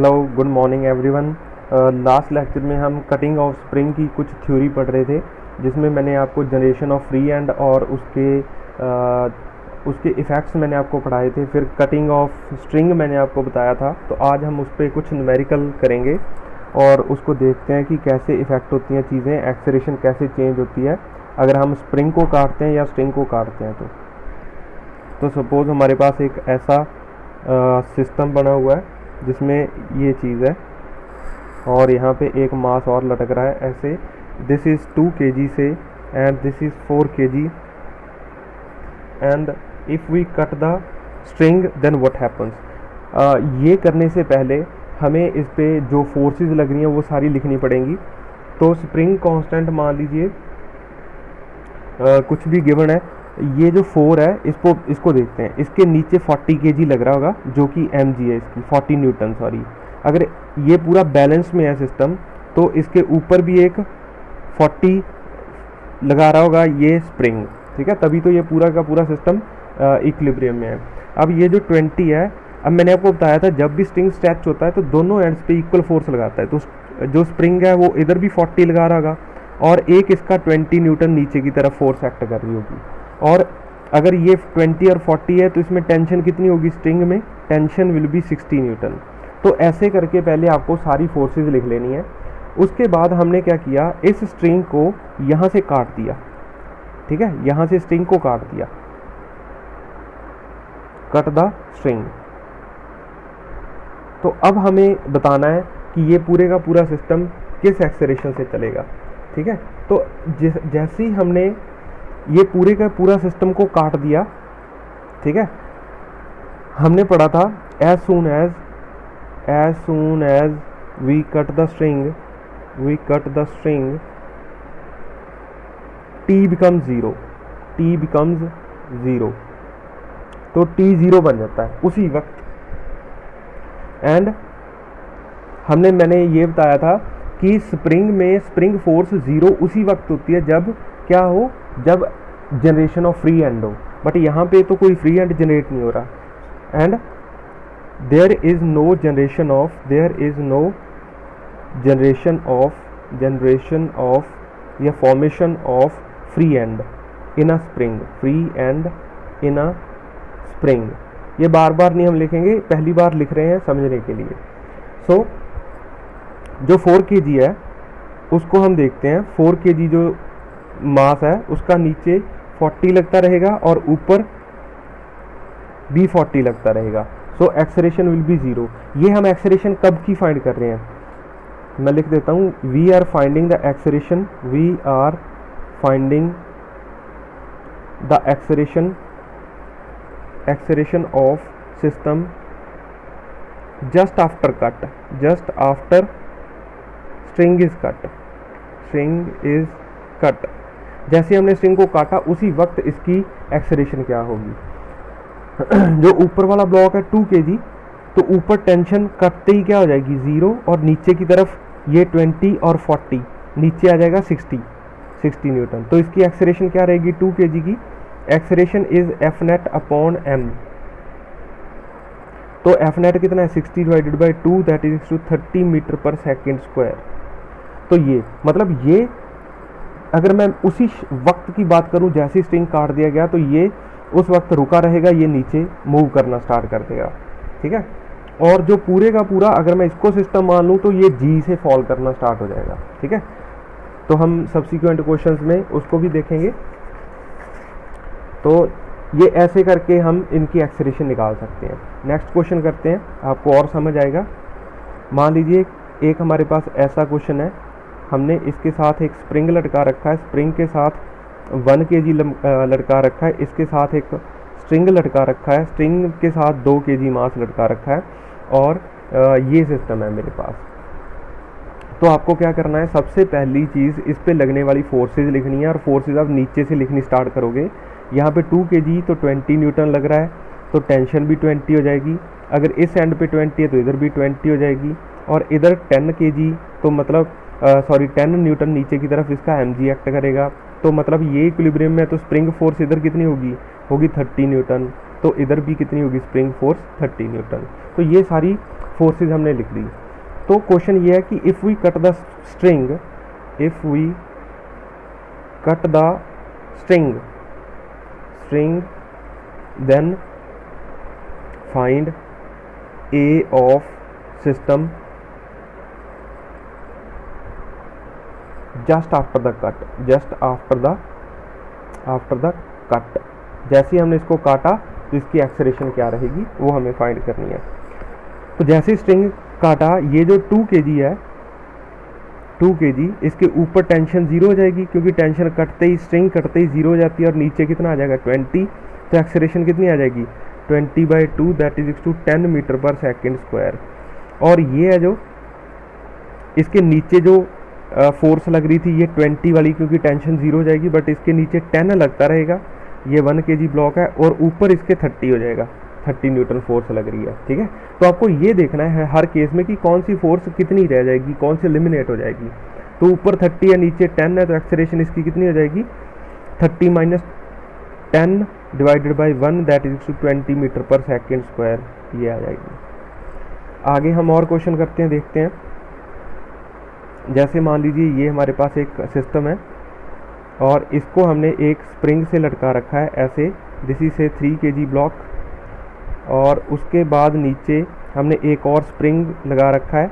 Hello good morning everyone. Last lecture में हम cutting of spring की कुछ थ्योरी पढ़ रहे थे, जिसमें मैंने आपको जनरेशन ऑफ फ्री एंड और उसके इफ़ेक्ट्स मैंने आपको पढ़ाए थे। फिर कटिंग ऑफ स्ट्रिंग मैंने आपको बताया था। तो आज हम उस पर कुछ न्यूमेरिकल करेंगे और उसको देखते हैं कि कैसे इफ़ेक्ट होती हैं चीज़ें, एक्सेलरेशन कैसे चेंज होती है अगर हम स्प्रिंग को काटते हैं या स्ट्रिंग को काटते हैं। तो सपोज़ हमारे पास एक ऐसा सिस्टम बना हुआ है जिसमें ये चीज़ है और यहाँ पे एक मास और लटक रहा है ऐसे। दिस इज़ 2 kg से and this is 4 kg and if we cut the string then what happens. ये करने से पहले हमें इस पे जो फोर्सेस लग रही हैं वो सारी लिखनी पड़ेंगी। तो स्प्रिंग कांस्टेंट मान लीजिए कुछ भी गिवन है। ये जो 4 है इसको देखते हैं, इसके नीचे 40 kg लग रहा होगा जो कि mg है, इसकी 40 न्यूटन सॉरी। अगर ये पूरा बैलेंस में है सिस्टम तो इसके ऊपर भी एक 40 लगा रहा होगा ये स्प्रिंग, ठीक है, तभी तो ये पूरा का पूरा सिस्टम इक्विलिब्रियम में है। अब ये जो 20 है, अब मैंने आपको बताया था जब भी स्ट्रिंग स्ट्रेच होता है तो दोनों एंड्स पे इक्वल फोर्स लगाता है। तो जो स्प्रिंग है वो इधर भी 40 लगा रहा होगा और एक इसका 20 न्यूटन नीचे की तरफ फोर्स एक्ट कर रही होगी। और अगर ये 20 और 40 है तो इसमें टेंशन कितनी होगी, स्ट्रिंग में टेंशन विल बी 60 न्यूटन। तो ऐसे करके पहले आपको सारी फोर्सेस लिख लेनी है। उसके बाद हमने क्या किया, इस स्ट्रिंग को यहाँ से काट दिया, ठीक है, यहाँ से स्ट्रिंग को काट दिया, कट द स्ट्रिंग। तो अब हमें बताना है कि ये पूरे का पूरा सिस्टम किस एक्सेलरेशन से चलेगा, ठीक है। तो जैसे ही हमने ये पूरे का पूरा सिस्टम को काट दिया, ठीक है, हमने पढ़ा था as soon as we cut the string t becomes 0, तो t 0 बन जाता है उसी वक्त। एंड मैंने ये बताया था कि स्प्रिंग में स्प्रिंग फोर्स 0 उसी वक्त होती है जब क्या हो, जब जनरेशन ऑफ फ्री एंड हो। बट यहाँ पे तो कोई फ्री एंड जनरेट नहीं हो रहा and there is no generation of या formation of free and in a spring. ये बार बार नहीं हम लिखेंगे, पहली बार लिख रहे हैं समझने के लिए। सो जो 4 kg है उसको हम देखते हैं। 4 kg जो मास है उसका नीचे 40 लगता रहेगा और ऊपर भी 40 लगता रहेगा। So acceleration will be 0। ये हम एक्सेलरेशन कब की फाइंड कर रहे हैं, मैं लिख देता हूँ, we are finding the acceleration of system just after string is cut. जैसे हमने स्ट्रिंग को काटा उसी वक्त इसकी एक्सेलरेशन क्या होगी। जो ऊपर वाला ब्लॉक है 2 kg, तो ऊपर टेंशन कटते ही क्या हो जाएगी 0 और नीचे की तरफ ये 20 और 40 नीचे आ जाएगा 60 न्यूटन। तो इसकी एक्सेलरेशन क्या रहेगी 2 kg की acceleration is F net upon m। तो एफ नेट कितना है 60 divided by 2 that is two 30 metre per second squared. तो ये मतलब ये अगर मैं उसी वक्त की बात करूं जैसे स्ट्रिंग काट दिया गया तो ये उस वक्त रुका रहेगा, ये नीचे मूव करना स्टार्ट कर देगा, ठीक है। और जो पूरे का पूरा अगर मैं इसको सिस्टम मान लूं तो ये जी से फॉल करना स्टार्ट हो जाएगा, ठीक है। तो हम सब्सिक्वेंट क्वेश्चंस में उसको भी देखेंगे। तो ये ऐसे करके हम इनकी एक्सेलरेशन निकाल सकते हैं। नेक्स्ट क्वेश्चन करते हैं, आपको और समझ आएगा। मान लीजिए एक हमारे पास ऐसा क्वेश्चन है, हमने इसके साथ एक स्प्रिंग लटका रखा है, स्प्रिंग के साथ 1 kg लटका रखा है, इसके साथ एक स्ट्रिंग लटका रखा है, स्ट्रिंग के साथ 2 kg मास लटका रखा है और ये सिस्टम है मेरे पास। तो आपको क्या करना है, सबसे पहली चीज़ इस पे लगने वाली फोर्सेज लिखनी है और फोर्सेज आप नीचे से लिखनी स्टार्ट करोगे। यहाँ पे 2 kg तो 20 न्यूटन लग रहा है तो टेंशन भी 20 हो जाएगी। अगर इस एंड पे 20 है तो इधर भी 20 हो जाएगी और इधर 10 kg तो मतलब 10 न्यूटन नीचे की तरफ इसका mg एक्ट करेगा। तो मतलब ये इक्विलिब्रियम में, तो स्प्रिंग फोर्स इधर कितनी होगी 30 न्यूटन। तो इधर भी कितनी होगी स्प्रिंग फोर्स 30 न्यूटन। तो ये सारी फोर्सेस हमने लिख दी। तो क्वेश्चन ये है कि if we cut the string, if we cut the string then find a of system just after the cut, just after the cut. जैसे ही हमने इसको काटा तो इसकी एक्सेलरेशन क्या रहेगी वो हमें फाइंड करनी है। तो जैसे स्ट्रिंग काटा, ये जो 2 kg है, 2 kg, इसके ऊपर टेंशन 0 हो जाएगी क्योंकि टेंशन कटते ही, स्ट्रिंग कटते ही 0 हो जाती है, और नीचे कितना आ जाएगा 20। तो एक्सेलरेशन कितनी आ जाएगी 20/2 that is 10 metre per second square. और ये है जो इसके नीचे जो फोर्स लग रही थी ये 20 वाली, क्योंकि टेंशन 0 हो जाएगी, बट इसके नीचे 10 लगता रहेगा, ये 1 kg ब्लॉक है, और ऊपर इसके 30 हो जाएगा, 30 न्यूटन फोर्स लग रही है। ठीक है, तो आपको ये देखना है हर केस में कि कौन सी फोर्स कितनी रह जाएगी, कौन सी एलिमिनेट हो जाएगी। तो ऊपर 30 है, नीचे 10 है, तो एक्सेलरेशन इसकी कितनी हो जाएगी 30 - 10 divided by 1 that is 20 metre per second squared, ये आ जाएगी। आगे हम और क्वेश्चन करते हैं, देखते हैं। जैसे मान लीजिए ये हमारे पास एक सिस्टम है और इसको हमने एक स्प्रिंग से लटका रखा है ऐसे, दिस इज से 3 kg ब्लॉक, और उसके बाद नीचे हमने एक और स्प्रिंग लगा रखा है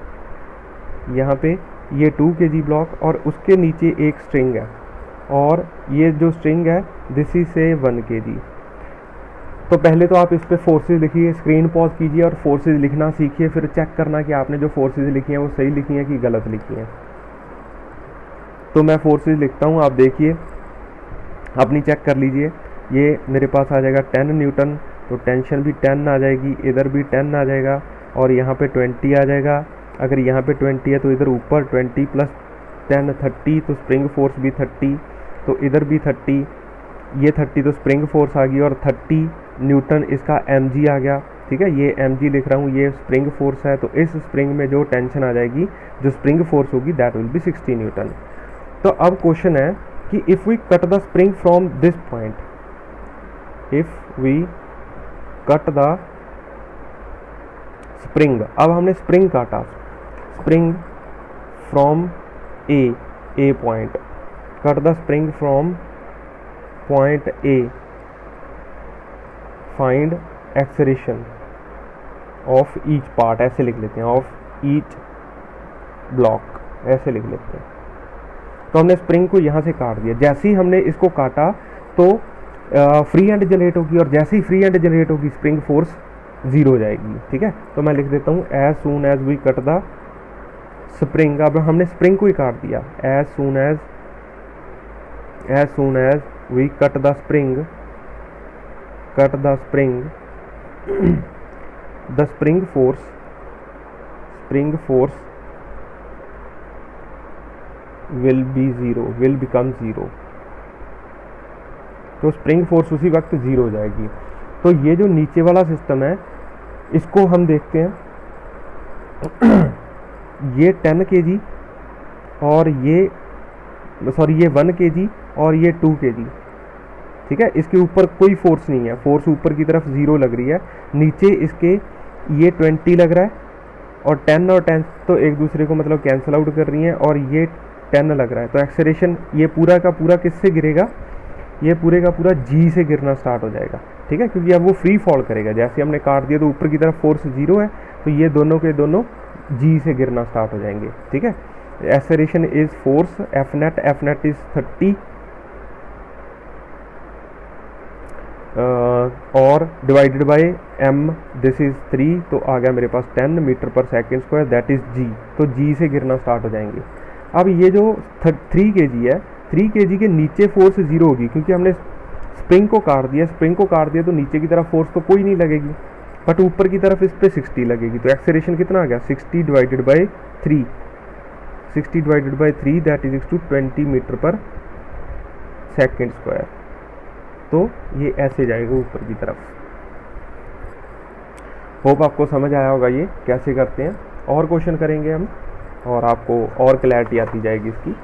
यहाँ पे, ये 2 kg ब्लॉक, और उसके नीचे एक स्ट्रिंग है, और ये जो स्ट्रिंग है दिस इज से 1 kg। तो पहले तो आप इस पर फोर्सेज लिखिए, स्क्रीन पॉज कीजिए और फोर्सेज लिखना सीखिए, फिर चेक करना कि आपने जो फोर्सेज लिखी हैं वो सही लिखी हैं कि गलत लिखी हैं। तो मैं फोर्सेज लिखता हूँ, आप देखिए, अपनी चेक कर लीजिए। ये मेरे पास आ जाएगा 10 न्यूटन, तो टेंशन भी 10 आ जाएगी, इधर भी 10 आ जाएगा, और यहाँ पे 20 आ जाएगा। अगर यहाँ पे 20 है तो इधर ऊपर 20 + 10 30, तो स्प्रिंग फोर्स भी 30, तो इधर भी 30, ये 30 तो स्प्रिंग फोर्स आ गई, और 30 न्यूटन इसका mg आ गया। ठीक है, ये mg लिख रहा हूँ, ये स्प्रिंग फोर्स है, तो इस स्प्रिंग में जो टेंशन आ जाएगी, जो स्प्रिंग फोर्स होगी, दैट विल बी 60 न्यूटन। तो अब क्वेश्चन है कि if we cut the spring from this point, if we cut the spring, अब हमने स्प्रिंग काटा, spring from A point, cut the spring from point A, find acceleration of each part, ऐसे लिख लेते हैं, ऑफ ईच ब्लॉक, ऐसे लिख लेते हैं। तो हमने स्प्रिंग को यहाँ से काट दिया, जैसे ही हमने इसको काटा तो फ्री एंड जनरेट होगी, और जैसे ही फ्री एंड जनरेट होगी स्प्रिंग फोर्स 0 हो जाएगी। ठीक है, तो मैं लिख देता हूँ as soon as we cut the spring. अब हमने स्प्रिंग को ही काट दिया, as soon as we cut the spring, the spring force will become 0। तो स्प्रिंग फोर्स उसी वक्त 0 हो जाएगी। तो ये जो नीचे वाला सिस्टम है इसको हम देखते हैं, ये 10 kg और ये 1 kg और ये 2 kg। ठीक है, इसके ऊपर कोई फोर्स नहीं है, फोर्स ऊपर की तरफ 0 लग रही है, नीचे इसके ये 20 लग रहा है, और 10 और 10 तो एक दूसरे को मतलब कैंसिल आउट कर रही हैं, और ये 10 लग रहा है। तो एक्सेलरेशन ये पूरा का पूरा किससे गिरेगा, ये पूरे का पूरा जी से गिरना स्टार्ट हो जाएगा। ठीक है, क्योंकि अब वो फ्री फॉल करेगा, जैसे हमने काट दिया तो ऊपर की तरफ फोर्स 0 है, तो ये दोनों के दोनों जी से गिरना स्टार्ट हो जाएंगे। ठीक है, acceleration is force F net is 30 और divided by m, this is 3, तो आ गया मेरे पास 10 metre per second square, that is g। तो g से गिरना स्टार्ट हो जाएंगे। अब ये जो 3 kg है, 3 kg के नीचे फोर्स 0 होगी, क्योंकि हमने स्प्रिंग को काट दिया, तो नीचे की तरफ फोर्स तो कोई नहीं लगेगी, बट ऊपर की तरफ इस पर 60 लगेगी। तो एक्सेलरेशन कितना आ गया 60 divided by 3 that is 20 metre per second squared. तो ये ऐसे जाएगा ऊपर की तरफ। होप आपको समझ आया होगा ये कैसे करते हैं। और क्वेश्चन करेंगे हम और आपको और क्लैरिटी आती जाएगी इसकी।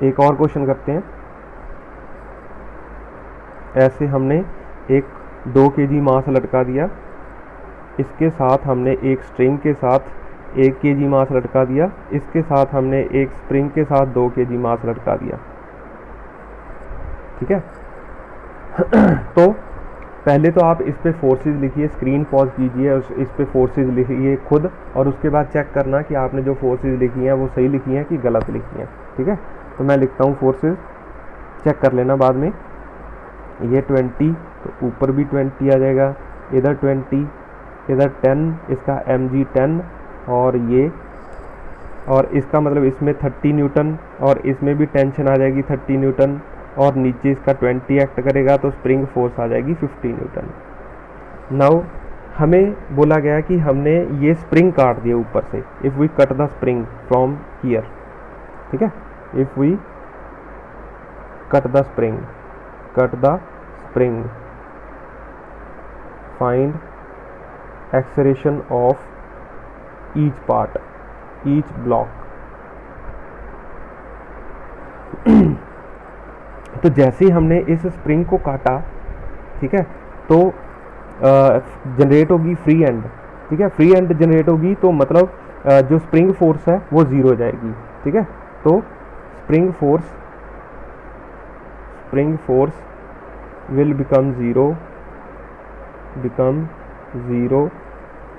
एक और क्वेश्चन करते हैं। ऐसे हमने एक 2 kg मास लटका दिया, इसके साथ हमने एक स्ट्रिंग के साथ 1 kg मास लटका दिया, इसके साथ हमने एक स्प्रिंग के साथ 2 kg मास लटका दिया। ठीक है। तो पहले तो आप इस पे फोर्सेस लिखिए, स्क्रीन पॉज कीजिए और इस पे फोर्सेस लिखिए खुद, और उसके बाद चेक करना कि आपने जो फोर्सेस लिखी हैं वो सही लिखी हैं कि गलत लिखी हैं। ठीक है। तो मैं लिखता हूँ फोर्सेस, चेक कर लेना बाद में। ये 20, तो ऊपर भी 20 आ जाएगा, इधर 20, इधर 10, इसका mg 10, और ये, और इसका मतलब इसमें 30 न्यूटन, और इसमें भी टेंशन आ जाएगी 30 न्यूटन, और नीचे इसका 20 एक्ट करेगा तो स्प्रिंग फोर्स आ जाएगी 50 न्यूटन। नाउ हमें बोला गया कि हमने ये स्प्रिंग काट दिया ऊपर से, if we cut the spring from here. ठीक है। If we cut the spring, find acceleration of each part, each block. तो जैसे ही हमने इस स्प्रिंग को काटा, ठीक है, तो जनरेट होगी फ्री एंड। ठीक है। फ्री एंड जनरेट होगी तो मतलब जो स्प्रिंग फोर्स है वो ज़ीरो हो जाएगी। ठीक है। तो spring force will become zero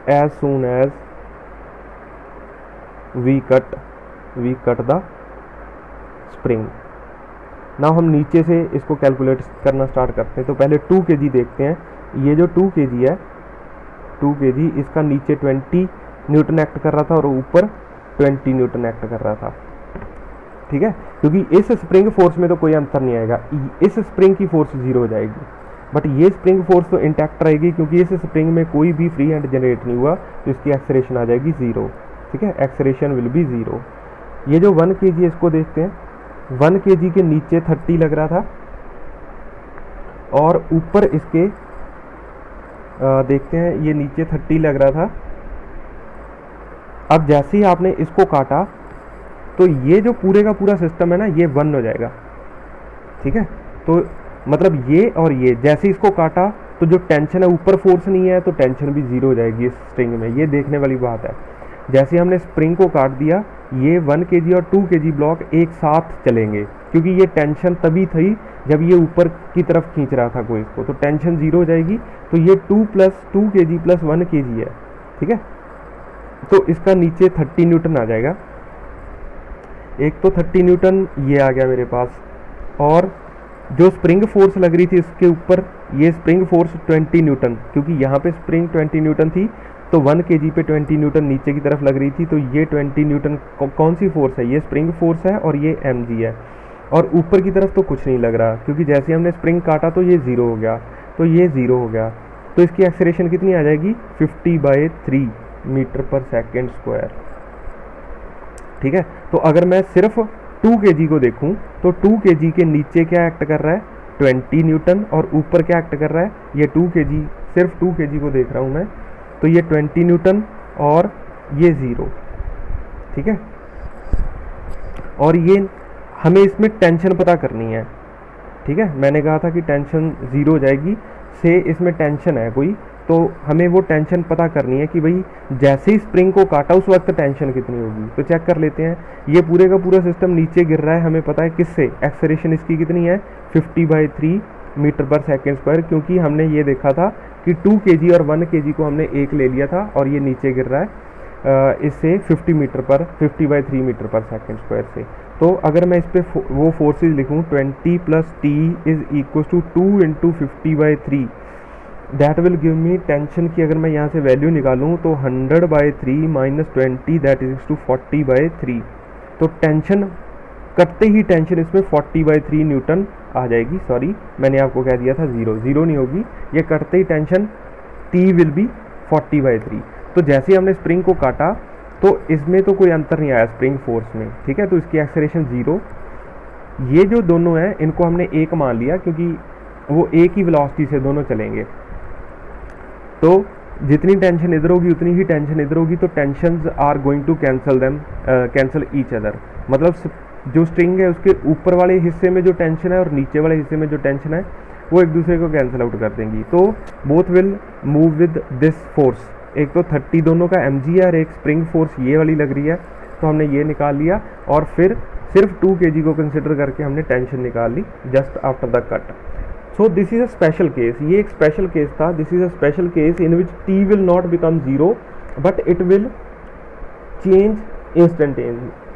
as soon as we cut the spring. ना हम नीचे से इसको कैलकुलेट करना स्टार्ट करते हैं। तो पहले 2 kg देखते हैं। ये जो 2 kg है, 2 kg, इसका नीचे 20 न्यूटन एक्ट कर रहा था और ऊपर 20 न्यूटन एक्ट कर रहा था। ठीक है। क्योंकि इस स्प्रिंग फोर्स में तो कोई अंतर नहीं आएगा, इस स्प्रिंग की फोर्स ज़ीरो हो जाएगी, बट ये स्प्रिंग फोर्स तो इंटैक्ट रहेगी क्योंकि इस स्प्रिंग में कोई भी फ्री हैंड जनरेट नहीं हुआ, तो इसकी एक्सेलरेशन आ जाएगी ज़ीरो। ठीक है। Acceleration will be zero. ये जो 1 kg है इसको देखते हैं। 1 kg के नीचे 30 लग रहा था और ऊपर इसके देखते हैं, ये नीचे 30 लग रहा था। अब जैसे ही आपने इसको काटा तो ये जो पूरे का पूरा सिस्टम है ना, ये 1 हो जाएगा। ठीक है। तो मतलब ये और ये जैसे इसको काटा तो जो टेंशन है, ऊपर फोर्स नहीं है तो टेंशन भी ज़ीरो हो जाएगी इस स्ट्रिंग में। ये देखने वाली बात है। जैसे हमने स्प्रिंग को काट दिया, ये 1 kg और 2 kg ब्लॉक एक साथ चलेंगे क्योंकि ये टेंशन तभी थी जब ये ऊपर की तरफ खींच रहा था कोई इसको, तो टेंशन ज़ीरो हो जाएगी। तो ये 2 kg प्लस 1 kg है। ठीक है। तो इसका नीचे 30 न्यूटन आ जाएगा। एक तो 30 न्यूटन ये आ गया मेरे पास, और जो स्प्रिंग फोर्स लग रही थी इसके ऊपर, ये स्प्रिंग फोर्स 20 न्यूटन, क्योंकि यहाँ पे स्प्रिंग 20 न्यूटन थी तो 1 kg पे 20 न्यूटन नीचे की तरफ लग रही थी। तो ये 20 न्यूटन कौन सी फोर्स है? ये स्प्रिंग फोर्स है और ये mg है। और ऊपर की तरफ तो कुछ नहीं लग रहा क्योंकि जैसे हमने स्प्रिंग काटा तो ये ज़ीरो हो गया, तो ये ज़ीरो हो गया। तो इसकी एक्सेलरेशन कितनी आ जाएगी? 50/3 मीटर पर सेकेंड स्क्वायर। ठीक है। तो अगर मैं सिर्फ 2 kg को देखूं तो 2 kg के नीचे क्या एक्ट कर रहा है? 20 न्यूटन, और ऊपर क्या एक्ट कर रहा है? ये 2 kg, सिर्फ 2 kg को देख रहा हूं मैं, तो ये 20 न्यूटन और ये ज़ीरो। ठीक है। और ये हमें इसमें टेंशन पता करनी है। ठीक है। मैंने कहा था कि टेंशन ज़ीरो हो जाएगी, से इसमें टेंशन है कोई, तो हमें वो टेंशन पता करनी है कि भाई जैसे ही स्प्रिंग को काटा उस वक्त टेंशन कितनी होगी। तो चेक कर लेते हैं। ये पूरे का पूरा सिस्टम नीचे गिर रहा है, हमें पता है किससे? एक्सेलरेशन इसकी कितनी है? 50/3 मीटर पर सेकेंड स्क्वायर, क्योंकि हमने ये देखा था कि 2 kg और 1 kg को हमने एक ले लिया था और ये नीचे गिर रहा है इससे 50/3 मीटर पर सेकेंड स्क्वायर से। तो अगर मैं इस पर वो फोर्सेज लिखूँ, 20 + T is equal to 2 × 50/3, that will give me tension की अगर मैं यहाँ से वैल्यू निकालूँ तो 100/3 - 20 दैट इज टू 40/3। तो टेंशन कटते ही टेंशन इसमें 40/3 न्यूटन आ जाएगी। सॉरी, मैंने आपको कह दिया था ज़ीरो नहीं होगी, ये कटते ही टेंशन T विल बी 40/3। तो जैसे ही हमने स्प्रिंग को काटा तो इसमें तो कोई अंतर नहीं आया स्प्रिंग फोर्स में। ठीक है। तो इसकी एक्सेलरेशन ज़ीरो। ये जो दोनों हैं इनको हमने एक मान लिया क्योंकि वो एक ही वेलोसिटी से दोनों चलेंगे। तो जितनी टेंशन इधर होगी उतनी ही टेंशन इधर होगी, तो tensions are going to cancel each other. मतलब जो स्ट्रिंग है उसके ऊपर वाले हिस्से में जो टेंशन है और नीचे वाले हिस्से में जो टेंशन है वो एक दूसरे को कैंसिल आउट कर देंगी। तो both will move with this force. एक तो 30 दोनों का mg है और एक स्प्रिंग फोर्स ये वाली लग रही है, तो हमने ये निकाल लिया और फिर सिर्फ 2 kg को कंसिडर करके हमने टेंशन निकाल ली just after the cut. So this is a special case, ये एक स्पेशल केस था। This is a special case in which T will not become zero but it will change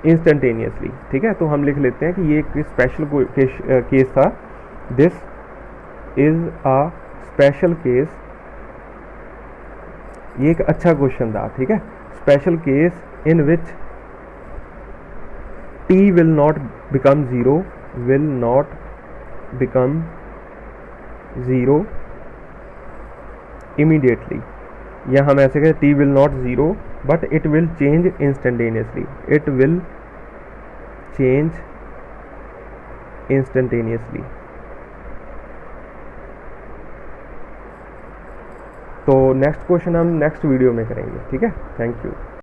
instantaneously. ठीक है, तो हम लिख लेते हैं कि ये एक स्पेशल केस था। This is a special case, ये एक अच्छा क्वेश्चन था। ठीक है, special case in which T will not become zero, will not become zero immediately, या हम ऐसे कहें T will not zero but it will change instantaneously, it will change instantaneously. तो नेक्स्ट क्वेश्चन हम नेक्स्ट वीडियो में करेंगे। ठीक है, थैंक यू।